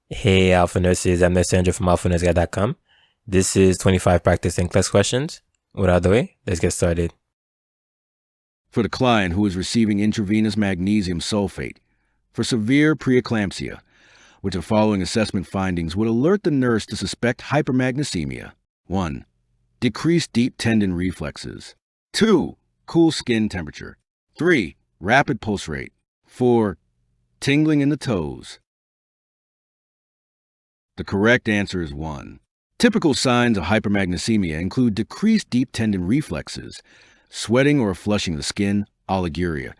Hey, Alpha Nurses, I'm Licensure from AlphaNurseGuide.com. This is 25 practice NCLEX questions. Without the way, let's get started. For the client who is receiving intravenous magnesium sulfate for severe preeclampsia, which the following assessment findings would alert the nurse to suspect hypermagnesemia. 1. Decreased deep tendon reflexes. 2. Cool skin temperature. 3. Rapid pulse rate. 4. Tingling in the toes. The correct answer is 1. Typical signs of hypermagnesemia include decreased deep tendon reflexes, sweating or flushing of the skin, oliguria,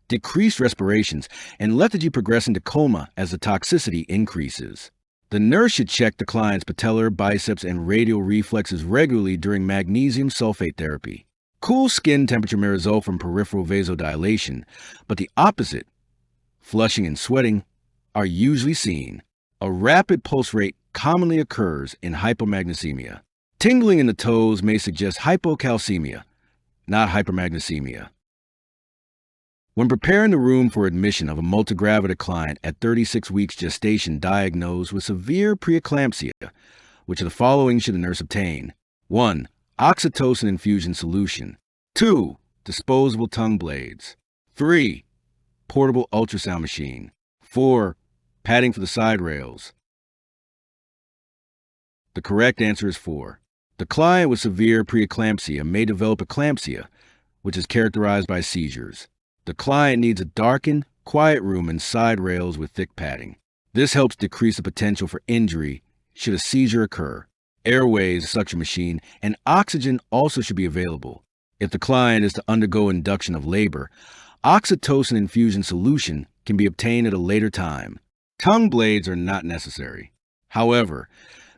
decreased respirations, and lethargy progressing to coma as the toxicity increases. The nurse should check the client's patellar, biceps, and radial reflexes regularly during magnesium sulfate therapy. Cool skin temperature may result from peripheral vasodilation, but the opposite, flushing and sweating, are usually seen. A rapid pulse rate commonly occurs in hypomagnesemia. Tingling in the toes may suggest hypocalcemia, not hypermagnesemia. When preparing the room for admission of a multigravida client at 36 weeks gestation diagnosed with severe preeclampsia, which of the following should the nurse obtain? 1. Oxytocin infusion solution. 2. Disposable tongue blades. 3. Portable ultrasound machine. 4. Padding for the side rails. The correct answer is 4. The client with severe preeclampsia may develop eclampsia, which is characterized by seizures. The client needs a darkened, quiet room and side rails with thick padding. This helps decrease the potential for injury should a seizure occur. Airways, suction machine, and oxygen also should be available. If the client is to undergo induction of labor, oxytocin infusion solution can be obtained at a later time. Tongue blades are not necessary. However,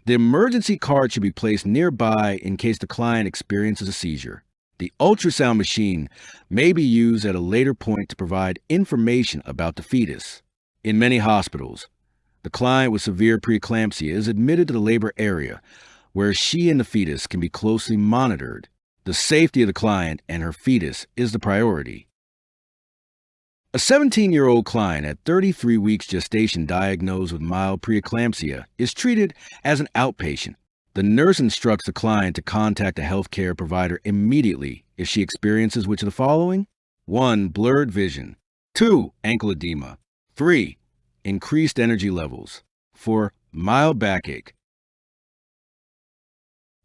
the emergency cart should be placed nearby in case the client experiences a seizure. The ultrasound machine may be used at a later point to provide information about the fetus. In many hospitals, the client with severe preeclampsia is admitted to the labor area, where she and the fetus can be closely monitored. The safety of the client and her fetus is the priority. A 17-year-old client at 33 weeks gestation diagnosed with mild preeclampsia is treated as an outpatient. The nurse instructs the client to contact a healthcare provider immediately if she experiences which of the following? 1. Blurred vision. 2. Ankle edema. 3. Increased energy levels. 4. Mild backache.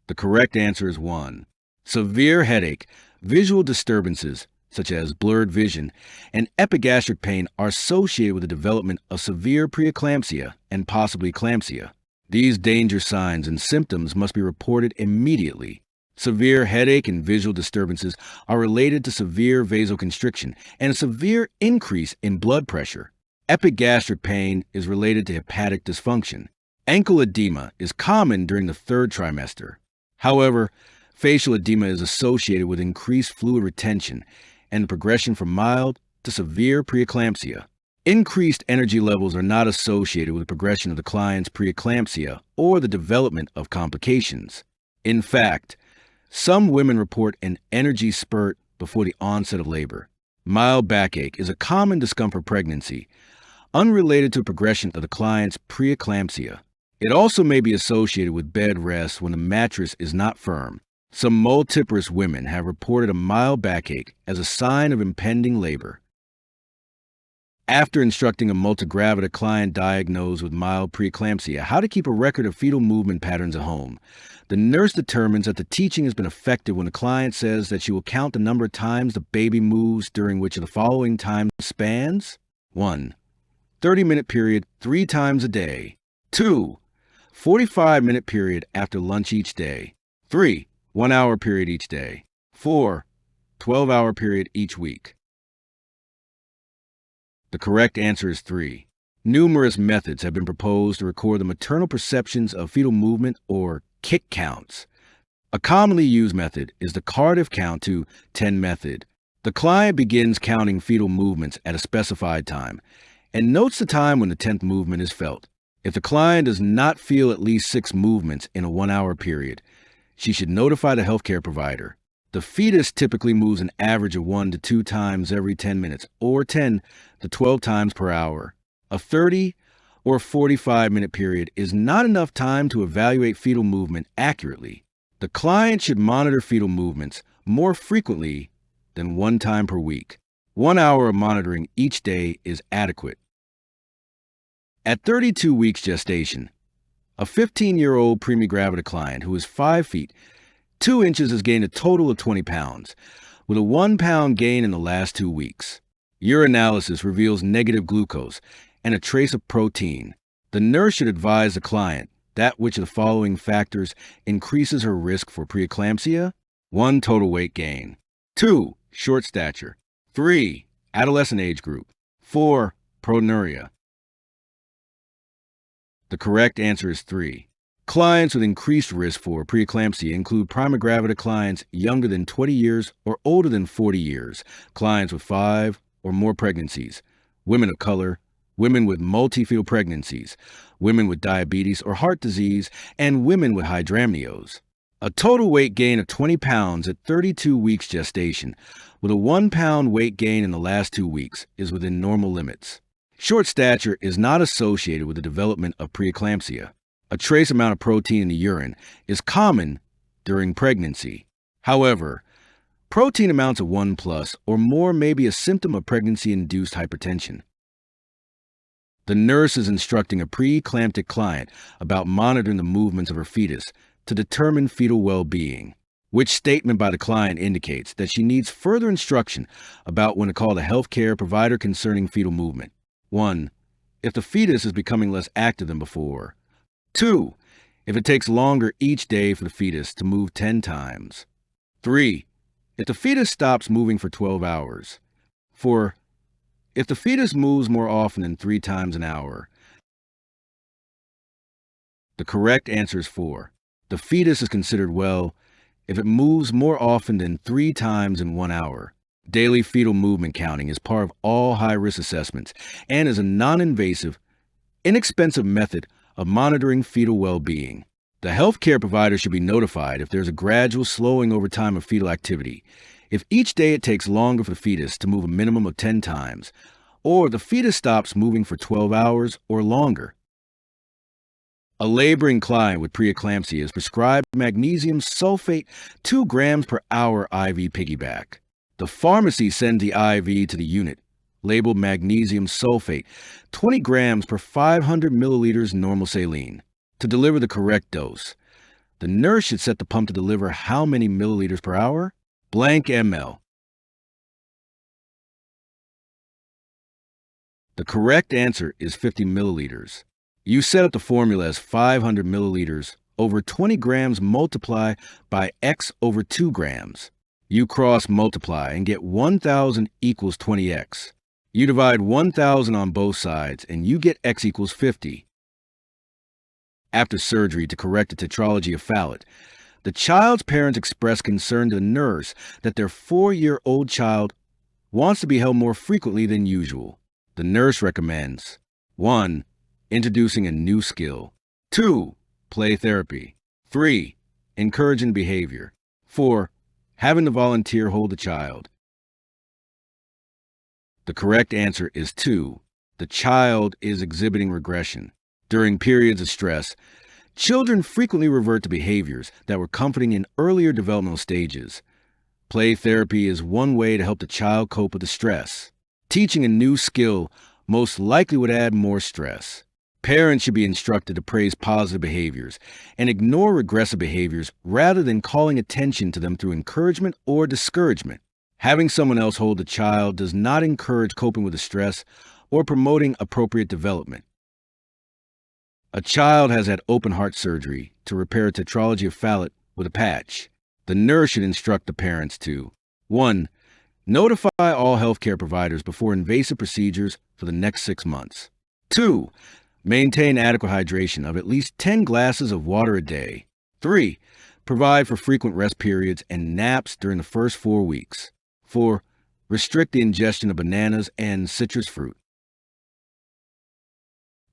The correct answer is 1. Severe headache, visual disturbances, such as blurred vision, and epigastric pain are associated with the development of severe preeclampsia and possibly eclampsia. These danger signs and symptoms must be reported immediately. Severe headache and visual disturbances are related to severe vasoconstriction and a severe increase in blood pressure. Epigastric pain is related to hepatic dysfunction. Ankle edema is common during the 3rd trimester. However, facial edema is associated with increased fluid retention and the progression from mild to severe preeclampsia. Increased energy levels are not associated with the progression of the client's preeclampsia or the development of complications. In fact, some women report an energy spurt before the onset of labor. Mild backache is a common discomfort pregnancy, unrelated to progression of the client's preeclampsia. It also may be associated with bed rest when the mattress is not firm. Some multiparous women have reported a mild backache as a sign of impending labor. After instructing a multigravida client diagnosed with mild preeclampsia how to keep a record of fetal movement patterns at home, the nurse determines that the teaching has been effective when the client says that she will count the number of times the baby moves during which of the following time spans? 1. 30-minute period 3 times a day. 2. 45-minute period after lunch each day. 3. 1-hour period each day. 4. 12-hour period each week. The correct answer is 3. Numerous methods have been proposed to record the maternal perceptions of fetal movement or kick counts. A commonly used method is the Cardiff count to 10 method. The client begins counting fetal movements at a specified time and notes the time when the 10th movement is felt. If the client does not feel at least 6 movements in a 1-hour period, she should notify the healthcare provider. The fetus typically moves an average of 1 to 2 times every 10 minutes, or 10 to 12 times per hour. A 30 or a 45-minute period is not enough time to evaluate fetal movement accurately. The client should monitor fetal movements more frequently than one time per week. 1 hour of monitoring each day is adequate. At 32 weeks gestation, a 15-year-old premigravida client who is 5 feet, 2 inches has gained a total of 20 pounds, with a 1 pound gain in the last 2 weeks. Urinalysis reveals negative glucose and a trace of protein. The nurse should advise the client that which of the following factors increases her risk for preeclampsia? 1. Total weight gain. 2. Short stature. 3. Adolescent age group. 4. Proteinuria. The correct answer is 3. Clients with increased risk for preeclampsia include primigravida clients younger than 20 years or older than 40 years, clients with 5 or more pregnancies, women of color, women with multi-fetal pregnancies, women with diabetes or heart disease, and women with hydramnios. A total weight gain of 20 pounds at 32 weeks gestation, with a 1 pound weight gain in the last 2 weeks, is within normal limits. Short stature is not associated with the development of preeclampsia. A trace amount of protein in the urine is common during pregnancy. However, protein amounts of 1+ or more may be a symptom of pregnancy-induced hypertension. The nurse is instructing a preeclamptic client about monitoring the movements of her fetus to determine fetal well-being, which statement by the client indicates that she needs further instruction about when to call the healthcare provider concerning fetal movement. 1. If the fetus is becoming less active than before. 2. If it takes longer each day for the fetus to move 10 times. 3. If the fetus stops moving for 12 hours. 4. If the fetus moves more often than 3 times an hour. The correct answer is 4. The fetus is considered well if it moves more often than 3 times in 1 hour. Daily fetal movement counting is part of all high-risk assessments and is a non-invasive, inexpensive method of monitoring fetal well-being. The healthcare provider should be notified if there's a gradual slowing over time of fetal activity, if each day it takes longer for the fetus to move a minimum of 10 times, or the fetus stops moving for 12 hours or longer. A laboring client with preeclampsia is prescribed magnesium sulfate 2 grams per hour IV piggyback. The pharmacy sends the IV to the unit, labeled magnesium sulfate 20 grams per 500 milliliters normal saline, to deliver the correct dose. The nurse should set the pump to deliver how many milliliters per hour? Blank ml. The correct answer is 50 milliliters. You set up the formula as 500 milliliters over 20 grams multiply by x over 2 grams. You cross multiply and get 1,000 equals 20x. You divide 1,000 on both sides and you get x equals 50. After surgery to correct the tetralogy of Fallot, the child's parents express concern to the nurse that their 4-year-old child wants to be held more frequently than usual. The nurse recommends 1. Introducing a new skill. 2. Play therapy. 3. Encouraging behavior. 4. Having the volunteer hold the child. The correct answer is 2. The child is exhibiting regression. During periods of stress, children frequently revert to behaviors that were comforting in earlier developmental stages. Play therapy is one way to help the child cope with the stress. Teaching a new skill most likely would add more stress. Parents should be instructed to praise positive behaviors and ignore regressive behaviors rather than calling attention to them through encouragement or discouragement. Having someone else hold the child does not encourage coping with the stress or promoting appropriate development. A child has had open heart surgery to repair a tetralogy of Fallot with a patch. The nurse should instruct the parents to 1. Notify all healthcare providers before invasive procedures for the next 6 months. 2. Maintain adequate hydration of at least 10 glasses of water a day. 3. Provide for frequent rest periods and naps during the first 4 weeks. 4. Restrict the ingestion of bananas and citrus fruit.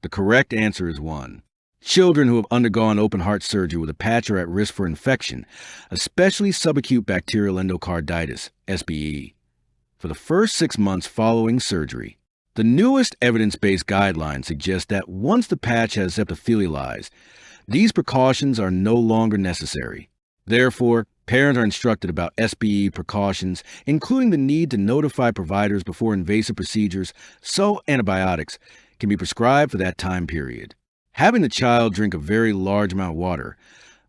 The correct answer is 1. Children who have undergone open heart surgery with a patch are at risk for infection, especially subacute bacterial endocarditis, SBE, for the first 6 months following surgery. The newest evidence-based guidelines suggest that once the patch has epithelialized, these precautions are no longer necessary. Therefore, parents are instructed about SBE precautions, including the need to notify providers before invasive procedures so antibiotics can be prescribed for that time period. Having the child drink a very large amount of water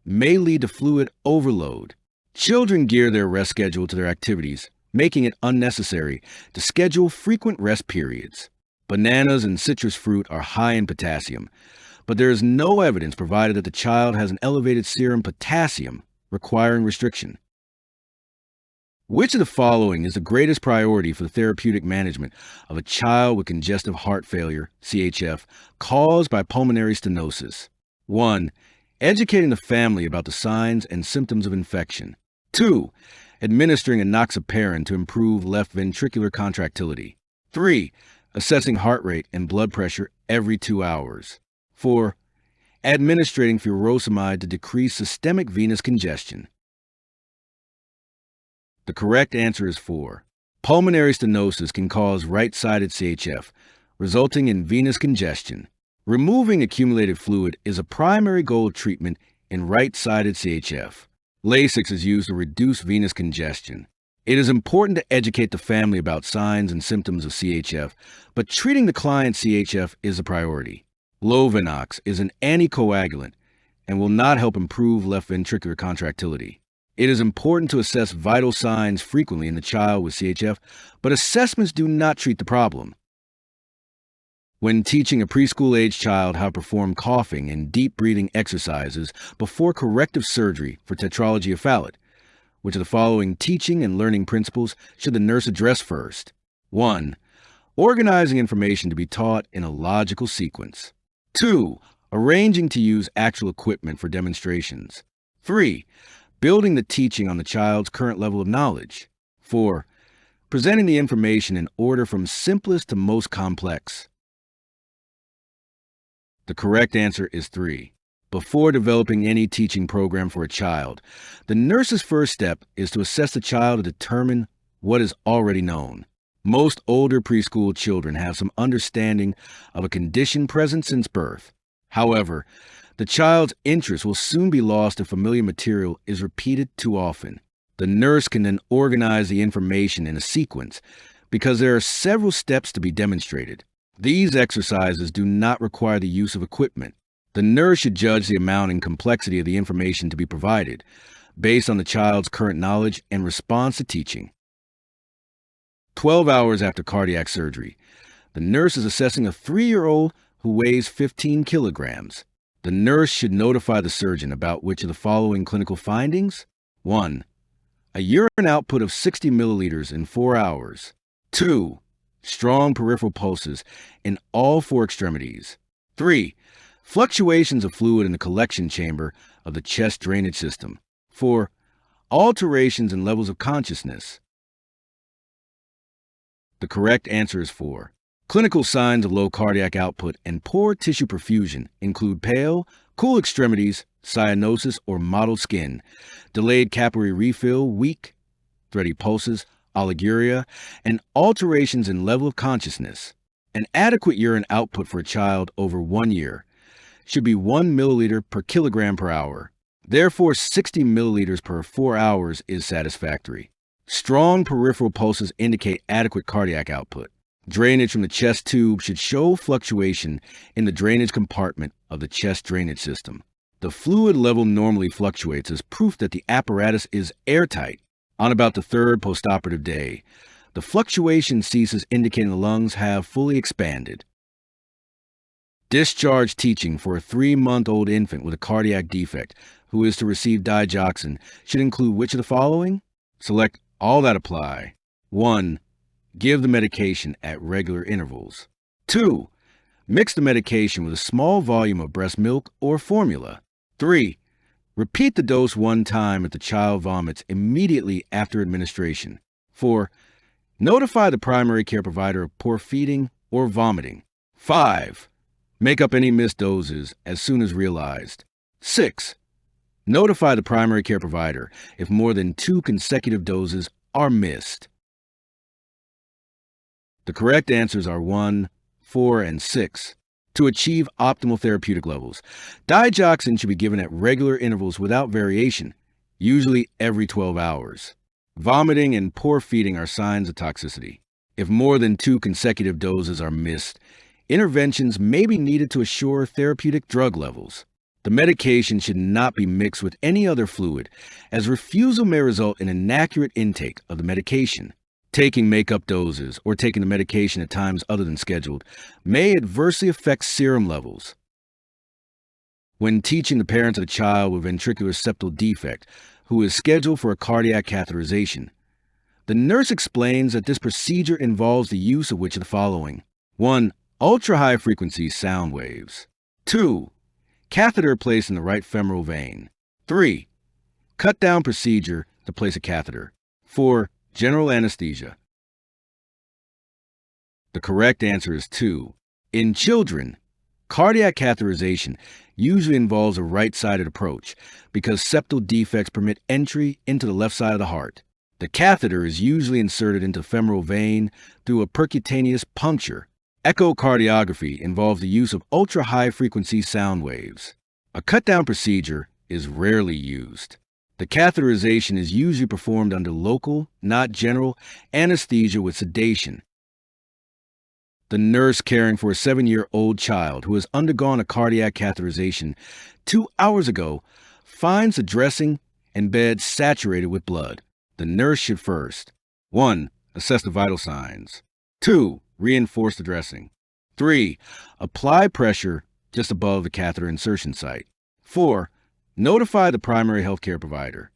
may lead to fluid overload. Children gear their rest schedule to their activities, making it unnecessary to schedule frequent rest periods. Bananas and citrus fruit are high in potassium, but there is no evidence provided that the child has an elevated serum potassium requiring restriction. Which of the following is the greatest priority for the therapeutic management of a child with congestive heart failure, CHF, caused by pulmonary stenosis? 1. Educating the family about the signs and symptoms of infection. 2. Administering enoxaparin to improve left ventricular contractility. 3. Assessing heart rate and blood pressure every 2 hours. 4. Administering furosemide to decrease systemic venous congestion. The correct answer is 4. Pulmonary stenosis can cause right-sided CHF, resulting in venous congestion. Removing accumulated fluid is a primary goal of treatment in right-sided CHF. Lasix is used to reduce venous congestion. It is important to educate the family about signs and symptoms of CHF, but treating the client's CHF is a priority. Lovenox is an anticoagulant and will not help improve left ventricular contractility. It is important to assess vital signs frequently in the child with CHF, but assessments do not treat the problem. When teaching a preschool-age child how to perform coughing and deep breathing exercises before corrective surgery for tetralogy of Fallot, which of the following teaching and learning principles should the nurse address first? 1. Organizing information to be taught in a logical sequence. 2. Arranging to use actual equipment for demonstrations. 3. Building the teaching on the child's current level of knowledge. 4. Presenting the information in order from simplest to most complex. The correct answer is 3. Before developing any teaching program for a child, the nurse's first step is to assess the child to determine what is already known. Most older preschool children have some understanding of a condition present since birth. However, the child's interest will soon be lost if familiar material is repeated too often. The nurse can then organize the information in a sequence because there are several steps to be demonstrated. These exercises do not require the use of equipment. The nurse should judge the amount and complexity of the information to be provided based on the child's current knowledge and response to teaching. 12 hours after cardiac surgery, the nurse is assessing a 3-year-old who weighs 15 kilograms. The nurse should notify the surgeon about which of the following clinical findings? 1. A urine output of 60 milliliters in 4 hours. 2. Strong peripheral pulses in all 4 extremities. 3. Fluctuations of fluid in the collection chamber of the chest drainage system. 4. Alterations in levels of consciousness. The correct answer is 4. Clinical signs of low cardiac output and poor tissue perfusion include pale, cool extremities, cyanosis or mottled skin, delayed capillary refill, weak, thready pulses, oliguria, and alterations in level of consciousness. An adequate urine output for a child over 1 year should be 1 milliliter per kilogram per hour. Therefore, 60 milliliters per 4 hours is satisfactory. Strong peripheral pulses indicate adequate cardiac output. Drainage from the chest tube should show fluctuation in the drainage compartment of the chest drainage system. The fluid level normally fluctuates as proof that the apparatus is airtight. On about the 3rd postoperative day, the fluctuation ceases, indicating the lungs have fully expanded. Discharge teaching for a 3-month-old infant with a cardiac defect who is to receive digoxin should include which of the following? Select all that apply. 1. Give the medication at regular intervals. 2. Mix the medication with a small volume of breast milk or formula. 3. Repeat the dose 1 time if the child vomits immediately after administration. 4. Notify the primary care provider of poor feeding or vomiting. 5. Make up any missed doses as soon as realized. 6. Notify the primary care provider if more than 2 consecutive doses are missed. The correct answers are 1, 4, and 6. To achieve optimal therapeutic levels, digoxin should be given at regular intervals without variation, usually every 12 hours. Vomiting and poor feeding are signs of toxicity. If more than 2 consecutive doses are missed, interventions may be needed to assure therapeutic drug levels. The medication should not be mixed with any other fluid, as refusal may result in inaccurate intake of the medication. Taking make-up doses or taking the medication at times other than scheduled may adversely affect serum levels. When teaching the parents of a child with ventricular septal defect who is scheduled for a cardiac catheterization, the nurse explains that this procedure involves the use of which of the following: 1. Ultra-high frequency sound waves. 2. Catheter placed in the right femoral vein. 3. Cut-down procedure to place a catheter. 4. General anesthesia. The correct answer is 2. In children, cardiac catheterization usually involves a right-sided approach because septal defects permit entry into the left side of the heart. The catheter is usually inserted into the femoral vein through a percutaneous puncture. Echocardiography involves the use of ultra-high frequency sound waves. A cut-down procedure is rarely used. The catheterization is usually performed under local, not general, anesthesia with sedation. The nurse caring for a 7-year-old child who has undergone a cardiac catheterization 2 hours ago finds the dressing and bed saturated with blood. The nurse should first: 1. Assess the vital signs. 2. Reinforce the dressing. 3. Apply pressure just above the catheter insertion site. 4. Notify the primary healthcare provider.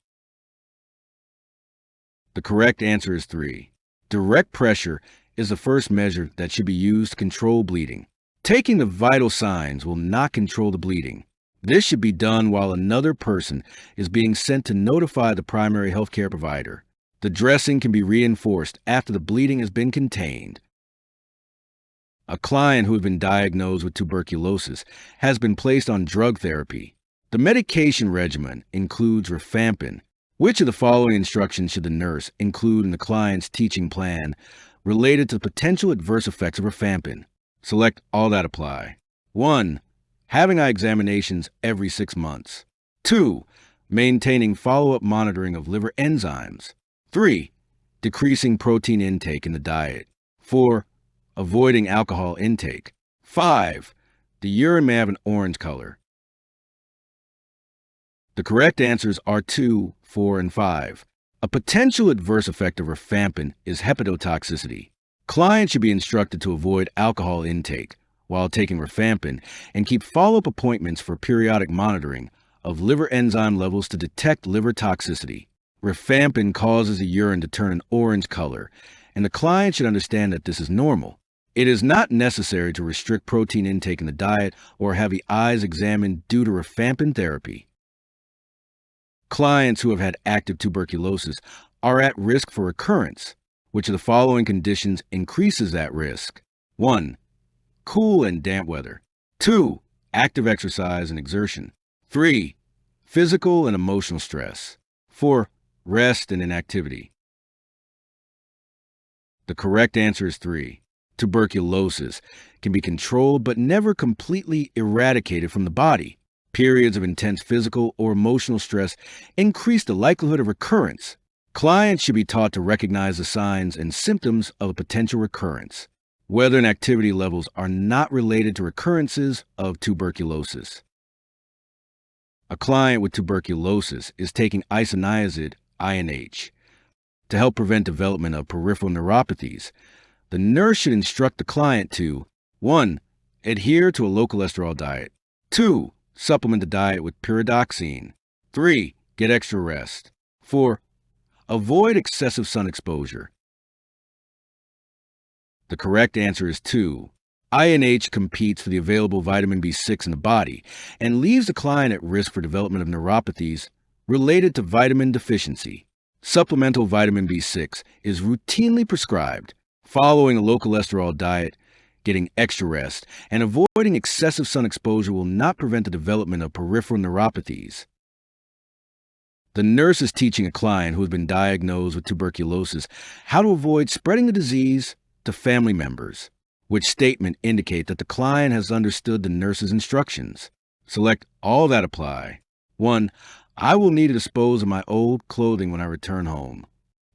The correct answer is 3. Direct pressure is the first measure that should be used to control bleeding. Taking the vital signs will not control the bleeding. This should be done while another person is being sent to notify the primary healthcare provider. The dressing can be reinforced after the bleeding has been contained. A client who has been diagnosed with tuberculosis has been placed on drug therapy. The medication regimen includes rifampin. Which of the following instructions should the nurse include in the client's teaching plan related to the potential adverse effects of rifampin? Select all that apply. 1. Having eye examinations every 6 months. 2. Maintaining follow-up monitoring of liver enzymes. 3. Decreasing protein intake in the diet. 4. Avoiding alcohol intake. 5. The urine may have an orange color. The correct answers are 2, 4, and 5. A potential adverse effect of rifampin is hepatotoxicity. Clients should be instructed to avoid alcohol intake while taking rifampin and keep follow-up appointments for periodic monitoring of liver enzyme levels to detect liver toxicity. Rifampin causes the urine to turn an orange color, and the client should understand that this is normal. It is not necessary to restrict protein intake in the diet or have the eyes examined due to rifampin therapy. Clients who have had active tuberculosis are at risk for recurrence. Which of the following conditions increases that risk? 1. Cool and damp weather. 2. Active exercise and exertion. 3. Physical and emotional stress. 4. Rest and inactivity. The correct answer is 3. Tuberculosis can be controlled but never completely eradicated from the body. Periods of intense physical or emotional stress increase the likelihood of recurrence. Clients should be taught to recognize the signs and symptoms of a potential recurrence. Weather and activity levels are not related to recurrences of tuberculosis. A client with tuberculosis is taking isoniazid, INH, to help prevent development of peripheral neuropathies. The nurse should instruct the client to: 1. Adhere to a low cholesterol diet. 2. Supplement the diet with pyridoxine. 3. Get extra rest. 4. Avoid excessive sun exposure. The correct answer is 2. INH competes for the available vitamin B6 in the body and leaves the client at risk for development of neuropathies related to vitamin deficiency. Supplemental vitamin B6 is routinely prescribed. Following a low cholesterol diet, getting extra rest, and avoiding excessive sun exposure will not prevent the development of peripheral neuropathies. The nurse is teaching a client who has been diagnosed with tuberculosis how to avoid spreading the disease to family members. Which statement indicate that the client has understood the nurse's instructions? Select all that apply. 1. I will need to dispose of my old clothing when I return home.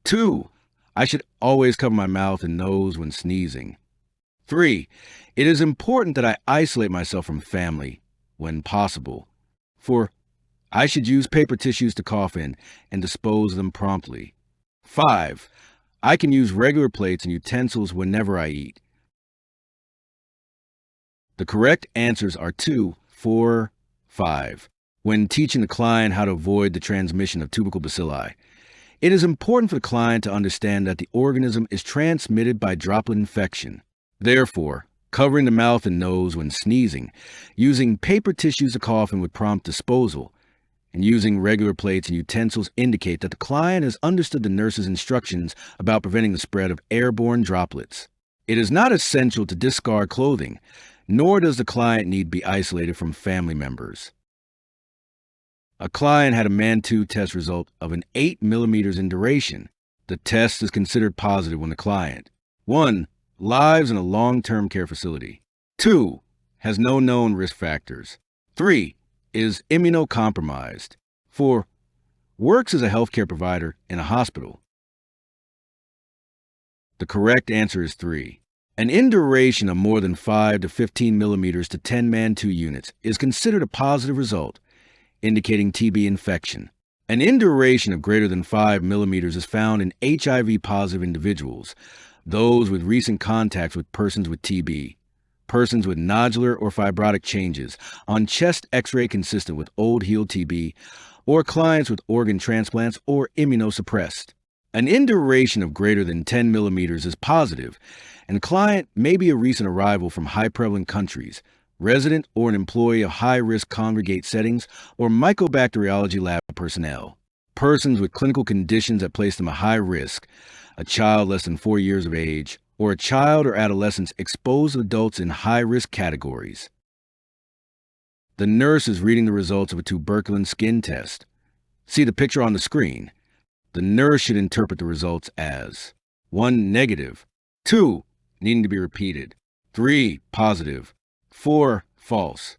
2. I should always cover my mouth and nose when sneezing. 3. It is important that I isolate myself from family when possible. 4. I should use paper tissues to cough in and dispose of them promptly. 5. I can use regular plates and utensils whenever I eat. The correct answers are 2, 4, 5. When teaching the client how to avoid the transmission of tubercle bacilli, it is important for the client to understand that the organism is transmitted by droplet infection. Therefore, covering the mouth and nose when sneezing, using paper tissues to cough in would prompt disposal, and using regular plates and utensils indicate that the client has understood the nurse's instructions about preventing the spread of airborne droplets. It is not essential to discard clothing, nor does the client need to be isolated from family members. A client had a MAN-2 test result of an 8 millimeters in duration. The test is considered positive when the client 1. Lives in a long-term care facility. 2. Has no known risk factors. 3. Is immunocompromised. 4. Works as a healthcare provider in a hospital. The correct answer is 3. An induration of more than 5 to 15 millimeters to 10 MAN-2 units is considered a positive result, indicating TB infection. An induration of greater than 5 millimeters is found in HIV-positive individuals, those with recent contacts with persons with TB, persons with nodular or fibrotic changes on chest X-ray consistent with old healed TB, or clients with organ transplants or immunosuppressed. An induration of greater than 10 millimeters is positive, and the client may be a recent arrival from high-prevalent countries, resident or an employee of high-risk congregate settings, or mycobacteriology lab personnel. Persons with clinical conditions that place them at high risk, a child less than 4 years of age, or a child or adolescents exposed to adults in high-risk categories. The nurse is reading the results of a tuberculin skin test. See the picture on the screen. The nurse should interpret the results as 1. Negative, 2. Needing to be repeated, 3. Positive, 4. False.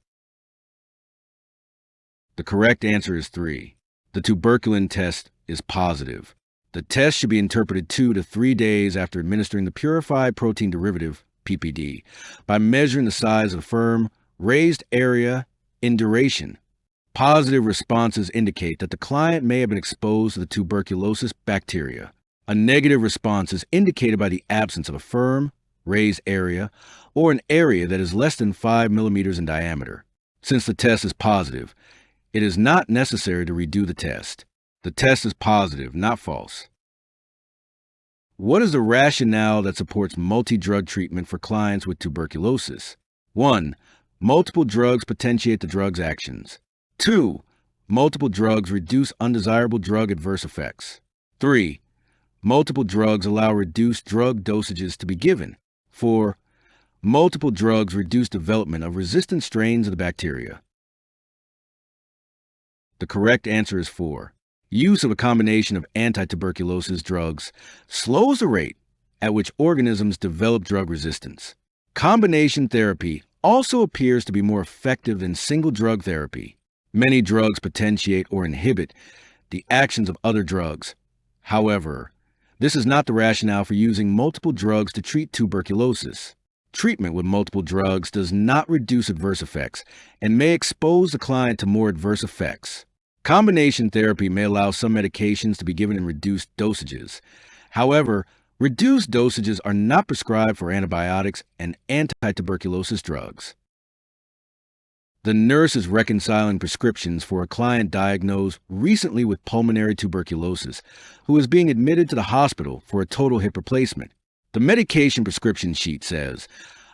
The correct answer is 3. The tuberculin test is positive. The test should be interpreted 2 to 3 days after administering the purified protein derivative, PPD, by measuring the size of firm, raised area in duration. Positive responses indicate that the client may have been exposed to the tuberculosis bacteria. A negative response is indicated by the absence of a firm, raised area, or an area that is less than 5 millimeters in diameter. Since the test is positive, it is not necessary to redo the test. The test is positive, not false. What is the rationale that supports multi-drug treatment for clients with tuberculosis? 1. Multiple drugs potentiate the drug's actions. 2. Multiple drugs reduce undesirable drug adverse effects. 3. Multiple drugs allow reduced drug dosages to be given. 4. Multiple drugs reduce development of resistant strains of the bacteria. The correct answer is 4. Use of a combination of anti-tuberculosis drugs slows the rate at which organisms develop drug resistance. Combination therapy also appears to be more effective than single drug therapy. Many drugs potentiate or inhibit the actions of other drugs. However, this is not the rationale for using multiple drugs to treat tuberculosis. Treatment with multiple drugs does not reduce adverse effects and may expose the client to more adverse effects. Combination therapy may allow some medications to be given in reduced dosages. However, reduced dosages are not prescribed for antibiotics and anti-tuberculosis drugs. The nurse is reconciling prescriptions for a client diagnosed recently with pulmonary tuberculosis who is being admitted to the hospital for a total hip replacement. The medication prescription sheet says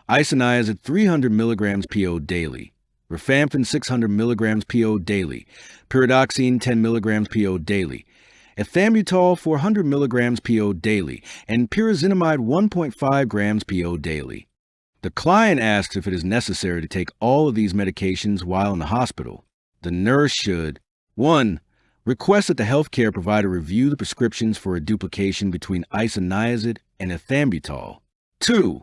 isoniazid 300 milligrams PO daily, rifampin 600 milligrams PO daily, pyridoxine 10 milligrams PO daily, ethambutol 400 milligrams PO daily, and pyrazinamide 1.5 grams PO daily. The client asks if it is necessary to take all of these medications while in the hospital. The nurse should 1. Request that the healthcare provider review the prescriptions for a duplication between isoniazid and ethambutol. 2.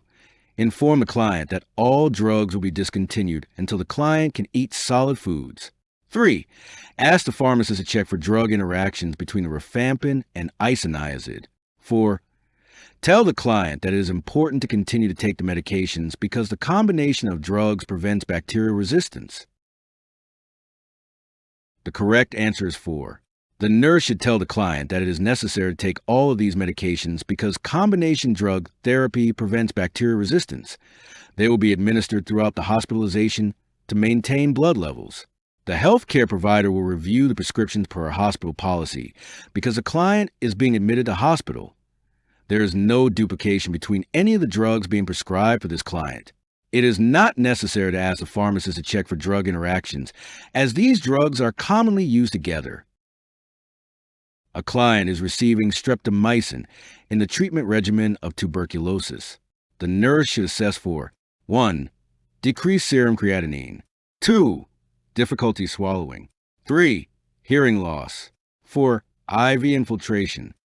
Inform the client that all drugs will be discontinued until the client can eat solid foods. 3. Ask the pharmacist to check for drug interactions between the rifampin and isoniazid. 4. Tell the client that it is important to continue to take the medications because the combination of drugs prevents bacterial resistance. The correct answer is 4. The nurse should tell the client that it is necessary to take all of these medications because combination drug therapy prevents bacterial resistance. They will be administered throughout the hospitalization to maintain blood levels. The healthcare provider will review the prescriptions per our hospital policy because the client is being admitted to hospital. There is no duplication between any of the drugs being prescribed for this client. It is not necessary to ask the pharmacist to check for drug interactions, as these drugs are commonly used together. A client is receiving streptomycin in the treatment regimen of tuberculosis. The nurse should assess for 1. Decreased serum creatinine. 2. Difficulty swallowing. 3. Hearing loss. 4. IV infiltration.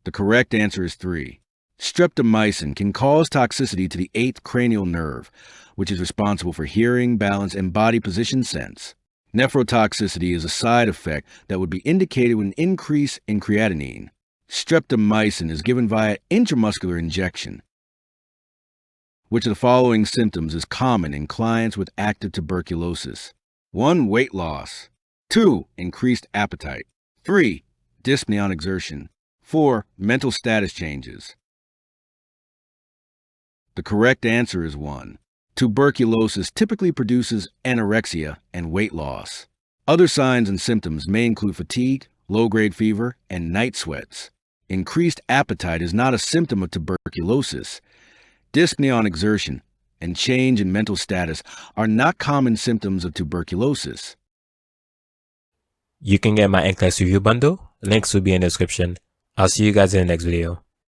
The correct answer is 3. Streptomycin can cause toxicity to the 8th cranial nerve, which is responsible for hearing, balance, and body position sense. Nephrotoxicity is a side effect that would be indicated with an increase in creatinine. Streptomycin is given via intramuscular injection. Which of the following symptoms is common in clients with active tuberculosis? 1. Weight loss. 2. Increased appetite. 3. Dyspnea on exertion. 4. Mental status changes. The correct answer is 1. Tuberculosis typically produces anorexia and weight loss. Other signs and symptoms may include fatigue, low-grade fever, and night sweats. Increased appetite is not a symptom of tuberculosis. Dyspnea on exertion and change in mental status are not common symptoms of tuberculosis. You can get my NCLEX review bundle. Links will be in the description. I'll see you guys in the next video.